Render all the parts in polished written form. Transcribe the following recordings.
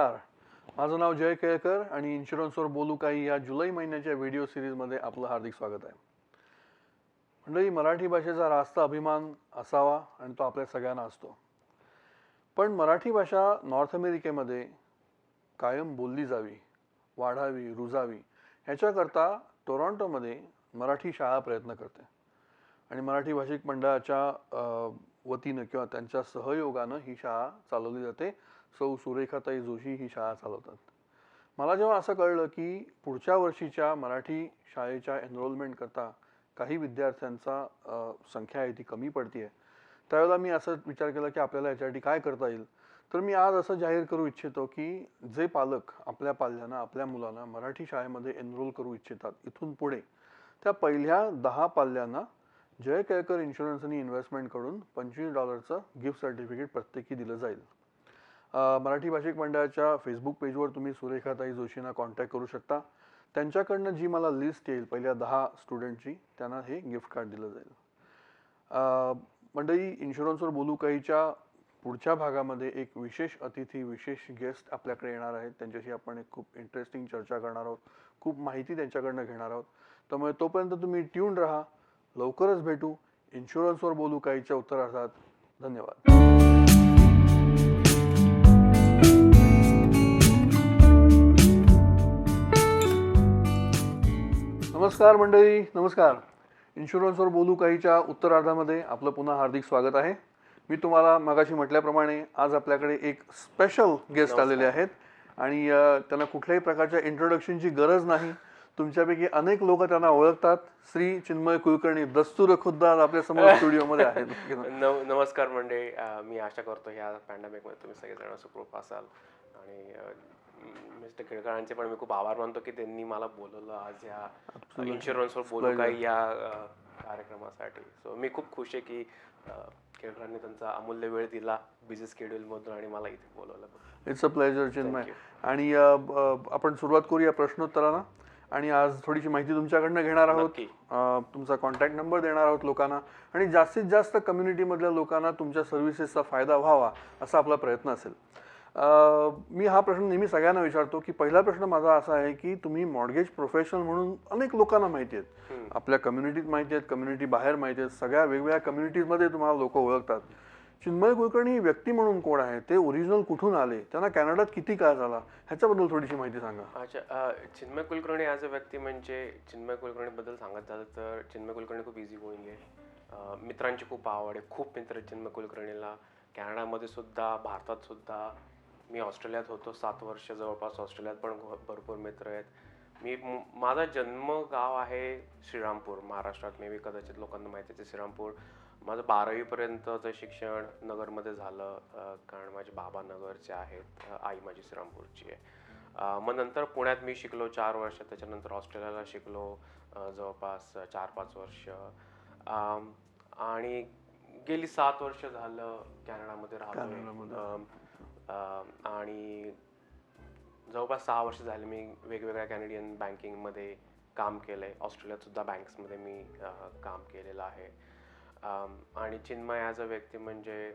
नमस्कार. माझं नाव जय केळकर आणि इन्शुरन्सवर बोलू काही या जुलै महिन्याच्या व्हिडिओ सिरीजमध्ये आपलं हार्दिक स्वागत आहे. मंडळी, मराठी भाषेचा रास्त अभिमान असावा आणि तो आपल्या सगळ्यांना असतो. पण मराठी भाषा नॉर्थ अमेरिकेमध्ये कायम बोलली जावी, वाढावी, रुजावी ह्याच्याकरता टोरॉन्टोमध्ये मराठी शाळा प्रयत्न करते आणि मराठी भाषिक मंडळाच्या वतीनं किंवा त्यांच्या सहयोगानं ही शाळा चालवली जाते. सौ सुरेखाताई जोशी ही शाळा चालवतात. मला जेव्हा असं कळलं की पुढच्या वर्षीच्या मराठी शाळेच्या एनरोलमेंट करता काही विद्यार्थ्यांचा संख्या आहे ती कमी पडतीये, त्यावेळेला मी असं विचार केला की आपल्याला याच्यासाठी काय करता येईल. तर मी आज असं जाहीर करू इच्छितो की जे पालक आपल्या पाल्यांना आपल्या मुलांना मराठी शाळेमध्ये एनरोल करू इच्छितात, इथून पुढे त्या पहिल्या 10 पाल्यांना जय केळकर इन्शुरन्स आणि इन्व्हेस्टमेंटकडून $25चं गिफ्ट सर्टिफिकेट प्रत्येकी दिलं जाईल. मराठी भाषिक मंडळाच्या फेसबुक पेजवर तुम्ही सुरेखाताई जोशींना कॉन्टॅक्ट करू शकता. त्यांच्याकडनं जी मला लिस्ट येईल पहिल्या 10 स्टुडंटची, त्यांना हे गिफ्ट कार्ड दिलं जाईल. मंडळी, इन्शुरन्सवर बोलू काहीच्या पुढच्या भागामध्ये एक विशेष अतिथी, विशेष गेस्ट आपल्याकडे येणार आहेत. त्यांच्याशी आपण एक खूप इंटरेस्टिंग चर्चा करणार आहोत, खूप माहिती त्यांच्याकडनं घेणार आहोत. त्यामुळे तोपर्यंत तुम्ही ट्यून राहा. लवकरच भेटू इन्शुरन्सवर बोलू काहीच्या उत्तरार्धात. धन्यवाद. नमस्कार मंडळी, नमस्कार. इन्शुरन्सवर बोलू काहीच्या उत्तरार्धामध्ये आपलं पुन्हा हार्दिक स्वागत आहे. मी तुम्हाला मगाशी म्हटल्याप्रमाणे आज आपल्याकडे एक स्पेशल गेस्ट आलेले आहेत आणि त्यांना कुठल्याही प्रकारच्या इंट्रोडक्शनची गरज नाही. तुमच्यापैकी अनेक लोक त्यांना ओळखतात. श्री चिन्मय कुलकर्णी दस्तूर खुद्द आपल्या समोर स्टुडिओमध्ये आहेत. नमस्कार मंडळी. मी आशा करतो ह्या पॅन्डेमिकमध्ये तुम्ही सगळेजण सुखरूप असाल आणि मिस्टर केळकरांचे पण मी खूप आभार मानतो की त्यांनी मला बोलवलं आज ह्या इन्शुरन्सवर बोलू काही या कार्यक्रमासाठी. सो मी खूप खुश आहे की केळकरांनी त्यांचा अमूल्य वेळ दिला बिझी स्केड्यूलमधून आणि मला इथे बोलवलं. It's a pleasure Chinmay. आणि आपण सुरुवात करूया प्रश्नोत्तरानं आणि आज थोडीशी माहिती तुमच्याकडनं घेणार आहोत. तुमचा कॉन्टॅक्ट नंबर देणार आहोत लोकांना आणि जास्तीत जास्त कम्युनिटीमधल्या लोकांना तुमच्या सर्व्हिसेसचा फायदा व्हावा असा आपला प्रयत्न असेल. मी हा प्रश्न नेहमी सगळ्यांना विचारतो की पहिला प्रश्न माझा असा आहे की तुम्ही मॉर्गेज प्रोफेशनल म्हणून अनेक लोकांना माहिती आहेत, आपल्या कम्युनिटीत माहिती आहेत, कम्युनिटी बाहेर माहिती आहेत, सगळ्या वेगवेगळ्या कम्युनिटीजमध्ये तुम्हाला लोक ओळखतात. चिन्मय कुलकर्णी व्यक्ती म्हणून कोण आहे, ते ओरिजिनल कुठून आले, त्यांना कॅनडात किती काळ झाला, ह्याच्याबद्दल थोडीशी माहिती सांगा. अच्छा, चिन्मय कुलकर्णी ॲज अ व्यक्ती म्हणजे चिन्मय कुलकर्णीबद्दल सांगत झालं तर चिन्मय कुलकर्णी खूप इझी गोईंग आहे. मित्रांची खूप आवड आहे, खूप मित्र आहेत चिन्मय कुलकर्णीला. कॅनडामध्ये सुद्धा, भारतात सुद्धा. मी ऑस्ट्रेलियात होतो 7 वर्ष जवळपास. ऑस्ट्रेलियात पण भरपूर मित्र आहेत. माझा जन्मगाव आहे श्रीरामपूर, महाराष्ट्रात. मे बी कदाचित लोकांना माहिती आहे श्रीरामपूर. माझं 12वीपर्यंतचं शिक्षण नगरमध्ये झालं, कारण माझे बाबा नगरचे आहेत, आई माझी श्रीरामपूरची आहे. मग नंतर पुण्यात मी शिकलो 4 वर्ष. त्याच्यानंतर ऑस्ट्रेलियाला शिकलो जवळपास 4-5 वर्ष. आणि गेली 7 वर्ष झालं कॅनडामध्ये राहतो. आणि जवळपास 6 वर्ष झाले मी वेगवेगळ्या कॅनेडियन बँकिंगमध्ये काम केलं आहे. ऑस्ट्रेलियात सुद्धा बँक्समध्ये मी काम केलेलं आहे. आणि चिन्मय ॲज अ व्यक्ती म्हणजे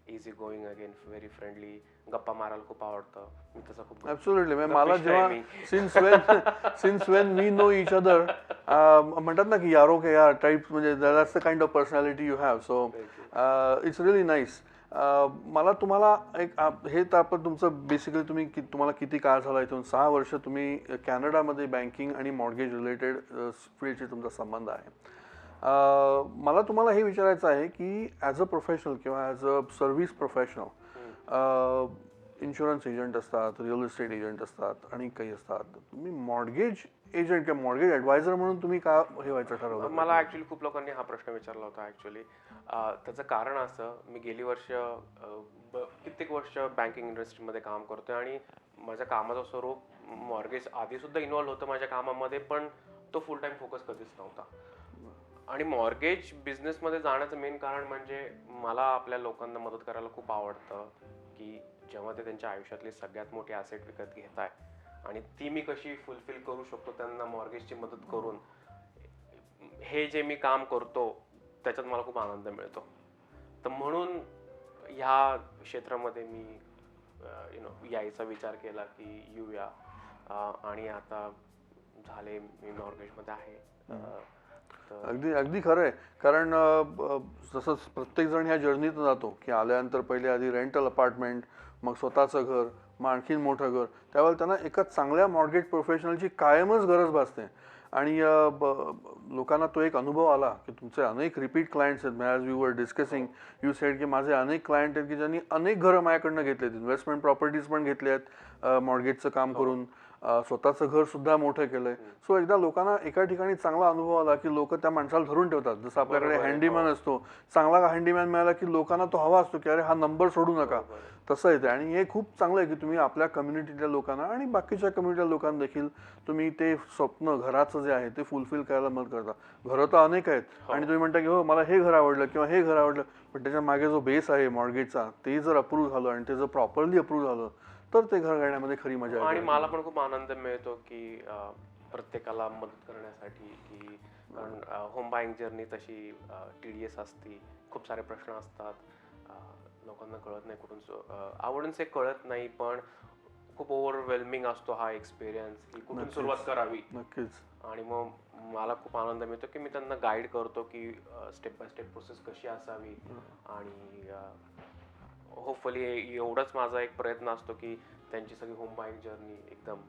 easy going, again very friendly, गप्पा मारायला खूप आवडतं. मी तसं खूप ॲब्सोल्युटली. मला जेव्हा since when we know each other, म्हणतात ना की यारो के यार टाईप, म्हणजे that's the kind of personality you have. So it's really nice. मला तुम्हाला एक हे तर आपण तुमचं बेसिकली तुम्हाला किती काळ झाला इथून? 6 वर्ष तुम्ही कॅनडामध्ये बँकिंग आणि मॉर्गेज रिलेटेड फील्डशी तुमचा संबंध आहे. मला तुम्हाला हे विचारायचं आहे की ॲज अ प्रोफेशनल किंवा as a service professional, insurance agent असतात, रिअल इस्टेट एजंट असतात आणि काही असतात. तुम्ही मॉर्गेज एजंट किंवा मॉर्गेज ॲडवायझर म्हणून तुम्ही का हे व्हायचं ठरवलं? मला ॲक्च्युली खूप लोकांनी हा प्रश्न विचारला होता. ॲक्च्युली त्याचं कारण असं, मी गेली वर्ष कित्येक वर्ष बँकिंग इंडस्ट्रीमध्ये काम करतोय आणि माझ्या कामाचं स्वरूप मॉर्गेज आधीसुद्धा इन्व्हॉल्व होतं माझ्या कामामध्ये, पण तो फुल टाईम फोकस कधीच नव्हता. आणि मॉर्गेज बिझनेसमध्ये जाण्याचं मेन कारण म्हणजे मला आपल्या लोकांना मदत करायला खूप आवडतं की जेव्हा ते त्यांच्या आयुष्यातली सगळ्यात मोठी ॲसेट विकत घेत आहे आणि ती मी कशी फुलफिल करू शकतो त्यांना मॉर्गेजची मदत करून, हे जे मी काम करतो त्याच्यात मला खूप आनंद मिळतो. तर म्हणून ह्या क्षेत्रामध्ये मी यायचा विचार केला की येऊया आणि आता झाले मी मॉर्गेजमध्ये आहे. अगदी अगदी खरं आहे. कारण जसं प्रत्येक जण ह्या जर्नीतून जातो की आल्यानंतर पहिले आधी रेंटल अपार्टमेंट, मग स्वतःचं घर, मग आणखीन मोठं घर. त्यावेळेला त्यांना एका चांगल्या मॉर्गेज प्रोफेशनलची कायमच गरज भासते. आणि लोकांना तो एक अनुभव आला की तुमचे अनेक रिपीट क्लायंट्स आहेत. As we were discussing you said की माझे अनेक क्लायंट आहेत की ज्यांनी अनेक घरं माझ्याकडनं घेतलेत, इन्व्हेस्टमेंट प्रॉपर्टीज पण घेतल्या आहेत मॉर्गेजचं काम करून. स्वतःचं घर सुद्धा मोठं केलंय. सो एकदा लोकांना एका ठिकाणी चांगला अनुभव आला की लोक त्या माणसाला धरून ठेवतात. जसं आपल्याकडे हँडीमॅन असतो, चांगला हँडीमॅन मिळाला की लोकांना तो हवा असतो की अरे हा नंबर सोडू नका. तसं येते. आणि हे खूप चांगलं आहे की तुम्ही आपल्या कम्युनिटीतल्या लोकांना आणि बाकीच्या कम्युनिटीच्या लोकांना देखील तुम्ही ते स्वप्न घराचं जे आहे ते फुलफिल करायला मदत करता. घरं तर अनेक आहेत आणि तुम्ही म्हणता की हो मला हे घर आवडलं किंवा हे घर आवडलं, पण त्याच्या मागे जो बेस आहे मॉर्गेजचा ते जर अप्रूव्ह झालं आणि ते जर प्रॉपरली अप्रूव्ह झालं तर ते घर घेण्यामध्ये खरी मजा येते. आणि मला पण खूप आनंद मिळतो की प्रत्येकाला मदत करण्यासाठी की कारण होम बाईंग जर्नी तशी टीडीएस असते, खूप सारे प्रश्न असतात, लोकांना कळत नाही कुठून आवडून से कळत नाही, पण खूप ओव्हरवेल्मिंग असतो हा एक्सपिरियन्स की कुठून सुरुवात करावी. नक्कीच. आणि मग मला खूप आनंद मिळतो की मी त्यांना गाईड करतो की स्टेप बाय स्टेप प्रोसेस कशी असावी. आणि होपफुली एवढाच माझा एक प्रयत्न असतो की त्यांची सगळी होम बाईंग जर्नी एकदम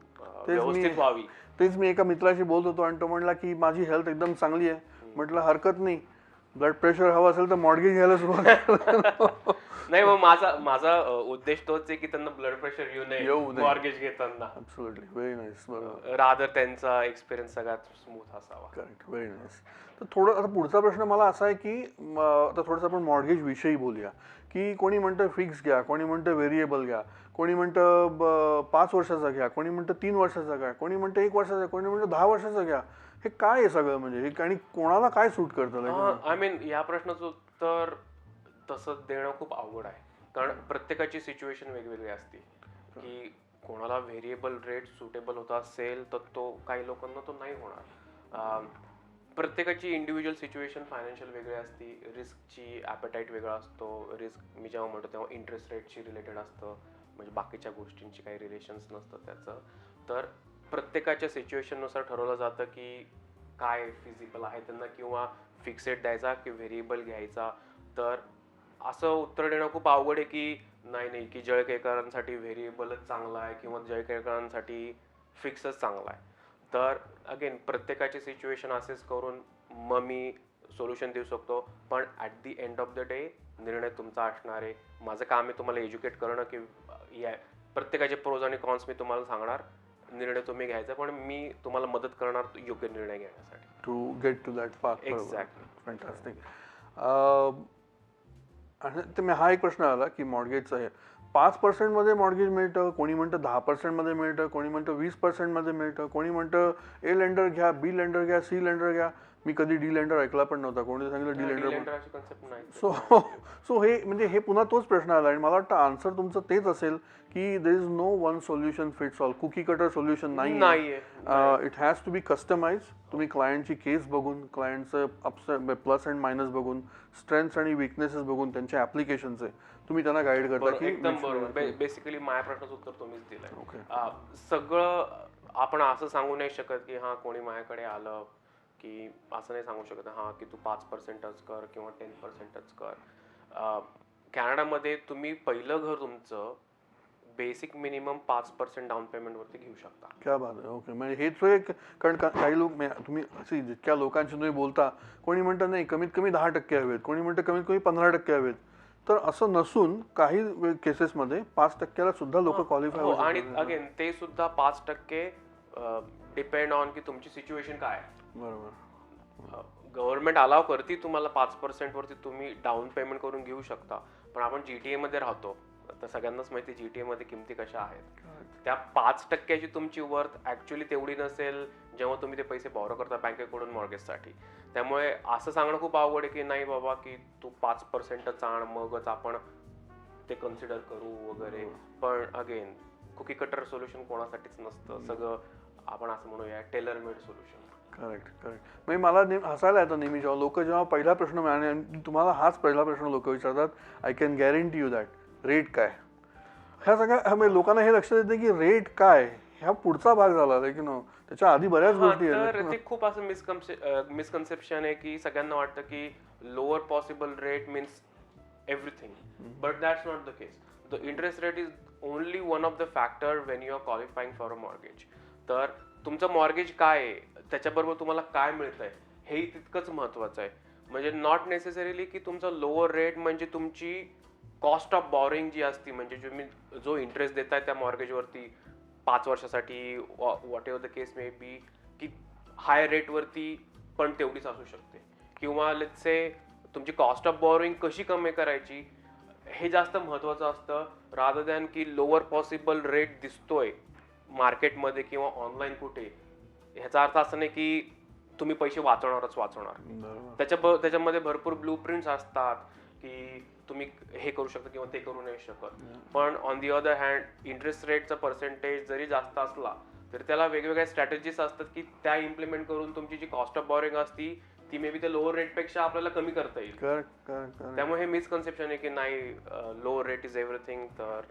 व्यवस्थित व्हावी. तेच मी एका मित्राशी बोलत होतो आणि तो म्हणला की माझी हेल्थ एकदम चांगली आहे. म्हटलं हरकत नाही, ब्लड प्रेशर हवं असेल तर मॉर्गेज घ्यायला सुरुवात. नाही मग माझा उद्देश तोच आहे की त्यांना ब्लड प्रेशर येऊ नये मॉर्गेज घेताना. Absolutely, very nice. बरोबर. रादर त्यांचा एक्सपिरियन्स सगळ्यात स्मूथ असावा. Correct, very nice. तर थोडं आता पुढचा प्रश्न मला असा आहे की आता थोडंसं आपण मॉर्गेज विषयी बोलूया की कोणी म्हणतं फिक्स घ्या, कोणी म्हणतं व्हेरिएबल घ्या, कोणी म्हणतं 5 वर्षाचा घ्या, कोणी म्हणतं 3 वर्षाचा घ्या, कोणी म्हणतं 1 वर्षाचा, कोणी म्हणतं 10 वर्षाचा घ्या. हे काय आहे सगळं म्हणजे हे आणि कोणाला काय सूट करतं? आय मीन या प्रश्नाचं उत्तर तसं देणं खूप अवघड आहे. कारण प्रत्येकाची सिच्युएशन वेगवेगळी असते की कोणाला व्हेरिएबल रेट सुटेबल होत असेल तर तो काही लोकांना तो नाही होणार. प्रत्येकाची इंडिव्हिज्युअल सिच्युएशन फायनान्शियल वेगळी असते, रिस्कची ॲपेटाईट वेगळा असतो. रिस्क मी जेव्हा म्हणतो तेव्हा इंटरेस्ट रेटशी रिलेटेड असतं, म्हणजे बाकीच्या गोष्टींची काही रिलेशन्स नसतं त्याचं. तर प्रत्येकाच्या सिच्युएशननुसार ठरवलं जातं की काय फिजिबल आहे त्यांना, किंवा फिक्सेड द्यायचा की व्हेरिएबल घ्यायचा. तर असं उत्तर देणं खूप अवघड आहे की नाही की जळकेकरांसाठी व्हेरिएबलच चांगला आहे किंवा जळकेकरांसाठी फिक्सच चांगला आहे. तर अगेन प्रत्येकाची सिच्युएशन असेच करून मग मी सोल्युशन देऊ शकतो, पण at the end of the day निर्णय तुमचा असणार आहे. माझं काम आहे तुम्हाला एज्युकेट करणं की या प्रत्येकाचे प्रोज आणि कॉन्स मी तुम्हाला सांगणार, निर्णय तुम्ही घ्यायचा, पण मी तुम्हाला मदत करणार योग्य निर्णय घेण्यासाठी. To get to that path. Exactly. Fantastic. आणि ते हा एक प्रश्न आला की मॉर्गेजचं आहे 5% मध्ये मॉर्गेज मिळतं, कोणी म्हणतं 10% मध्ये मिळतं, कोणी म्हणतं 20% मध्ये मिळतं, कोणी म्हणतं ए लेंडर घ्या, बी लेंडर घ्या, सी लेंडर घ्या. मी कधी डी लेंडर ऐकला पण नव्हता, कोणी सांगितलं डी लेंडर. सो हे म्हणजे हे पुन्हा तोच प्रश्न आला आणि मला वाटतं आन्सर तुमचं तेच असेल की there is no one solution fits all. Cookie cutter solution नाही. It has to be customise. तुम्ही क्लायंटची केस बघून, क्लायंटचं प्लस अँड मायनस बघून, स्ट्रेंथ्स आणि विकनेसेस बघून, त्यांच्या ऍप्लिकेशनचे तुम्ही त्यांना गाईड करता की एकदम बरोबर. बेसिकली माझ्या प्रश्नाचं उत्तर तुम्हीच दिलंय. सगळं आपण असं सांगू नाही शकत की हा कोणी माझ्याकडे आलं की असं नाही सांगू शकत हा की तू 5%च कर किंवा 10%च कर. कॅनडामध्ये तुम्ही पहिलं घर तुमचं बेसिक मिनिमम 5% डाऊन पेमेंट वरती घेऊ शकता. क्या बात आहे. ओके, म्हणजे हेच एक, कारण काही लोक तुम्ही असे जितक्या लोकांशी तुम्ही बोलता, कोणी म्हणतं नाही कमीत कमी 10% हवेत, कोणी म्हणतं कमीत कमी 15% हवेत. तर असं नसून काही केसेसमध्ये 5%ला सुद्धा लोक क्वालिफाय होतात. आणि अगेन ते सुद्धा 5% डिपेंड ऑन की तुमची सिच्युएशन काय आहे. बरोबर. गव्हर्नमेंट अलाव करते तुम्हाला 5% वरती तुम्ही डाऊन पेमेंट करून घेऊ शकता, पण आपण GTA मध्ये राहतो तर सगळ्यांनाच माहिती GTA मध्ये किमती कशा आहेत. त्या 5%ची तुमची वर्थ ऍक्च्युअली तेवढी नसेल जेव्हा तुम्ही ते पैसे बॉरो करता बँकेकडून मॉर्गेजसाठी. त्यामुळे असं सांगणं खूप अवघड आहे की नाही बाबा की तू 5%च आण मगच आपण ते कन्सिडर करू वगैरे. पण अगेन कुकी कटर सोल्युशन कोणासाठीच नसतं. सगळं आपण असं म्हणूया टेलर मेड सोल्युशन. करेक्ट. म्हणजे मला हसायला येतं नेहमी जेव्हा पहिला प्रश्न आणि तुम्हाला हाच पहिला प्रश्न लोक विचारतात, I can guarantee you that rate काय. ह्या सगळ्या म्हणजे लोकांना हे लक्षात येते की रेट काय ह्या पुढचा भाग झाला की नो त्याच्या आधी बऱ्याच गोष्टी आहेत. तर ते खूप असं मिसकन्सेप्शन आहे की सगळ्यांना वाटतं की lower possible rate means everything, but that's not the case. The interest rate is only one of the factor when you are qualifying for a mortgage. तर तुमचं मॉर्गेज काय आहे, त्याच्याबरोबर तुम्हाला काय मिळतंय हेही तितकंच महत्वाचं आहे. म्हणजे नॉट नेसेसरीली की तुमचा लोअर रेट म्हणजे तुमची कॉस्ट ऑफ बॉरिंग जी असती, म्हणजे तुम्ही जो इंटरेस्ट देताय त्या मॉर्गेजवरती 5 वर्षासाठी what ever the case may be, की हाय रेटवरती पण तेवढीच असू शकते. किंवा लेट्स से तुमची कॉस्ट ऑफ बॉरोइंग कशी कमी करायची हे जास्त महत्वाचं असतं, रादर दॅन की लोअर पॉसिबल रेट दिसतोय मार्केटमध्ये किंवा ऑनलाईन कुठे. ह्याचा अर्थ असं नाही की तुम्ही पैसे वाचवणारच वाचवणार. त्याच्यामध्ये भरपूर ब्लू प्रिंट्स असतात की तुम्ही हे करू शकता किंवा ते करू नाही शकत. पण on the other hand interest रेटचा पर्सेंटेज जरी जास्त असला तरी त्याला वेगवेगळ्या स्ट्रॅटेजीज असतात की त्या इम्प्लिमेंट करून तुमची जी कॉस्ट ऑफ बॉरिंग असती ती मे बी त्या लोअर रेट पेक्षा आपल्याला कमी करता येईल. त्यामुळे हे मिसकन्सेप्शन आहे की नाही लोअर रेट इज एव्हरीथिंग. तर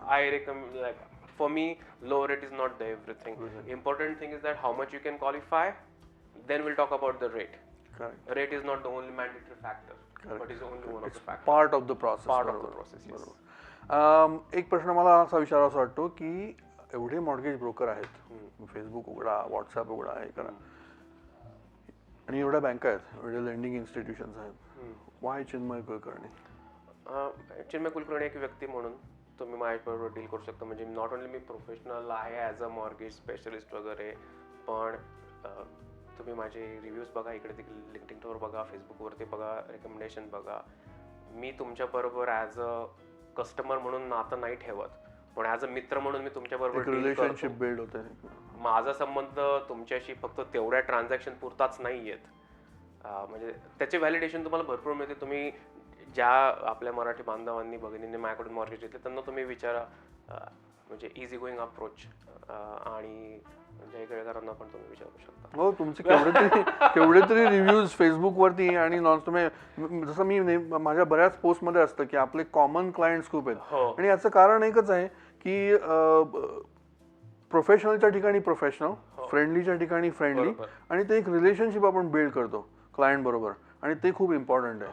I recommend like for me lower rate is not the everything. Important thing is that how much you can qualify, then we'll talk about the rate. Correct. Rate is not the only mandatory factor. Correct. But is only one of the factors. Part of the process. Part of the process, yes. एक प्रश्न मला असा विचारावा वाटतो की एवढे mortgage broker आहेत, Facebook उघडा, व्हॉट्सअप उघडा, हे करा, आणि एवढ्या बँका आहेत, एवढे लेंडिंग इन्स्टिट्यूशन्स आहेत, वाय चिन्मय कुलकर्णी? चिन्मय कुलकर्णी एक व्यक्ती म्हणून तुम्ही माझ्याबरोबर डील करू शकता. म्हणजे नॉट ओनली मी प्रोफेशनल आहे ॲज अ मॉर्गेज स्पेशलिस्ट वगैरे, पण तुम्ही माझे रिव्ह्यूज बघा, इकडे तिकडे लिंक्डइनवर बघा, फेसबुकवरती बघा, रेकमेंडेशन बघा. मी तुमच्याबरोबर ॲज अ कस्टमर म्हणून नातं नाही ठेवत, पण ॲज अ मित्र म्हणून मी तुमच्याबरोबर रिलेशनशिप बिल्ड होते. माझा संबंध तुमच्याशी फक्त तेवढ्या ट्रान्झॅक्शन पुरताच नाही आहेत. म्हणजे त्याचे व्हॅलिडेशन तुम्हाला भरपूर मिळते. तुम्ही ज्या आपल्या मराठी बांधवांनी भगिनींनी माझ्याकडून मॉर्गेज घेतले त्यांना तुम्ही विचारा, म्हणजे इझी गोईंग अप्रोच, आणि जय केळकरांना पण तुम्ही विचारू शकता. हो, तुमचे केवढे तरी रिव्ह्यूज फेसबुकवरती आणि तुम्ही जसं मी माझ्या बऱ्याच पोस्टमध्ये असतं की आपले कॉमन क्लायंट्स खूप आहेत, आणि याचं कारण एकच आहे की प्रोफेशनलच्या ठिकाणी प्रोफेशनल, फ्रेंडलीच्या ठिकाणी फ्रेंडली, आणि ते एक रिलेशनशिप आपण बिल्ड करतो क्लायंट बरोबर, आणि ते खूप इम्पॉर्टंट आहे.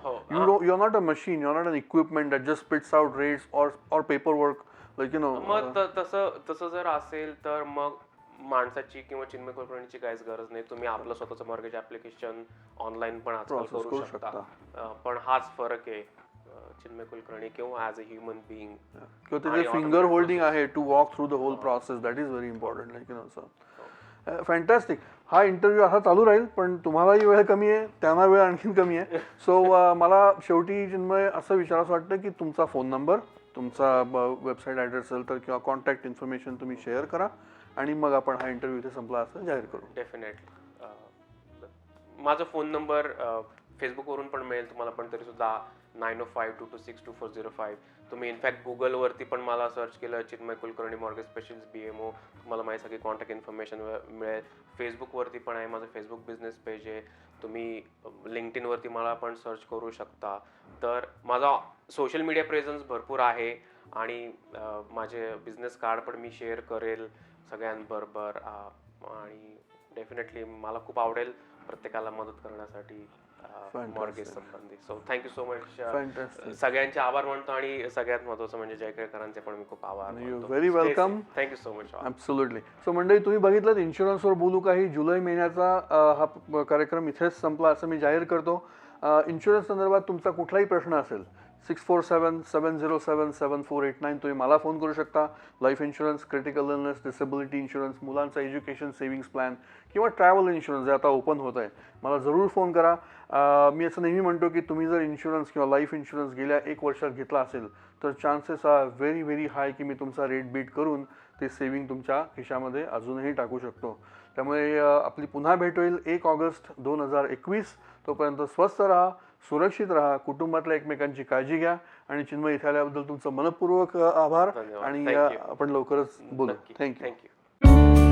You are not a machine, you are not an equipment that just spits out rates और paper work like you know. मग तसं जर असेल तर मग माणसाची किंवा चिन्मय कुलकर्णीची काहीच गरज नाही. तुम्ही आपलं स्वतःचं मॉर्गेज ऍप्लिकेशन ऑनलाईन पण आजकाल करू शकता. पण हाच फरक आहे चिन्मय कुलकर्णी किंवा ॲज अ ह्युमन बिईंग, किंवा त्याचे फिंगर होल्डिंग आहे to walk through the whole process, that is very important. Like you know sir, fantastic. हा इंटरव्ह्यू असा चालू राहील, पण तुम्हालाही वेळ कमी आहे, त्यांना वेळ आणखीन कमी आहे. सो मला शेवटी चिन्मय असं विचारावं वाटतं की तुमचा फोन नंबर, तुमचा वेबसाईट ॲड्रेस असेल तर किंवा कॉन्टॅक्ट इन्फॉर्मेशन तुम्ही शेअर करा, आणि मग आपण हा इंटरव्ह्यू इथे संपला असं जाहीर करू. डेफिनेटली. माझा फोन नंबर फेसबुकवरून पण मिळेल तुम्हाला, पण तरी सुद्धा 9052262405. तुम्ही इनफॅक्ट गुगलवरती पण मला सर्च केलं Chinmay Kulkarni mortgage specialist BMO, तुम्हाला माझी सगळी कॉन्टॅक्ट इन्फॉर्मेशन मिळेल. फेसबुकवरती पण आहे, माझं फेसबुक बिझनेस पेज आहे. तुम्ही लिंक्डइनवरती मला पण सर्च करू शकता. तर माझा सोशल मीडिया प्रेझन्स भरपूर आहे, आणि माझे बिझनेस कार्ड पण मी शेअर करेल सगळ्यांबरोबर, आणि डेफिनेटली मला खूप आवडेल प्रत्येकाला मदत करण्यासाठी मॉर्गेज संबंधी. So thank you so much. सगळ्यांचे आभार मानतो, आणि सगळ्यात महत्त्वाचं म्हणजे जय केळकरांचे पण मी खूप आभार मानतो. Very welcome. Thank you so much. Absolutely. So मंडळी, तुम्ही बघितलं इन्शुरन्सवर बोलू काही जुलै महिन्याचा हा कार्यक्रम इथेच संपला असं मी जाहीर करतो. इन्शुरन्स संदर्भात तुमचा कुठलाही प्रश्न असेल 647-707-7489 तुम्ही मला फोन करू शकता. Life insurance, critical illness, disability insurance, मुलांचा एज्युकेशन सेव्हिंग्स प्लॅन किंवा ट्रॅव्हल इन्शुरन्स जे आता ओपन होत आहे, मला जरूर फोन करा. मी असं नेहमी म्हणतो की तुम्ही जर इन्शुरन्स किंवा लाईफ इन्शुरन्स गेल्या 1 वर्षात घेतला असेल तर chances are very very high की मी तुमचा रेट बीट करून ते सेव्हिंग तुमच्या खिशामध्ये अजूनही टाकू शकतो. त्यामुळे आपली पुन्हा भेट होईल 1 ऑगस्ट 2021. तोपर्यंत स्वस्थ राहा, सुरक्षित राहा, कुटुंबातल्या एकमेकांची काळजी घ्या, आणि चिन्मय इथे आल्याबद्दल तुमचं मनपूर्वक आभार, आणि आपण लवकरच बोलू. थँक्यू.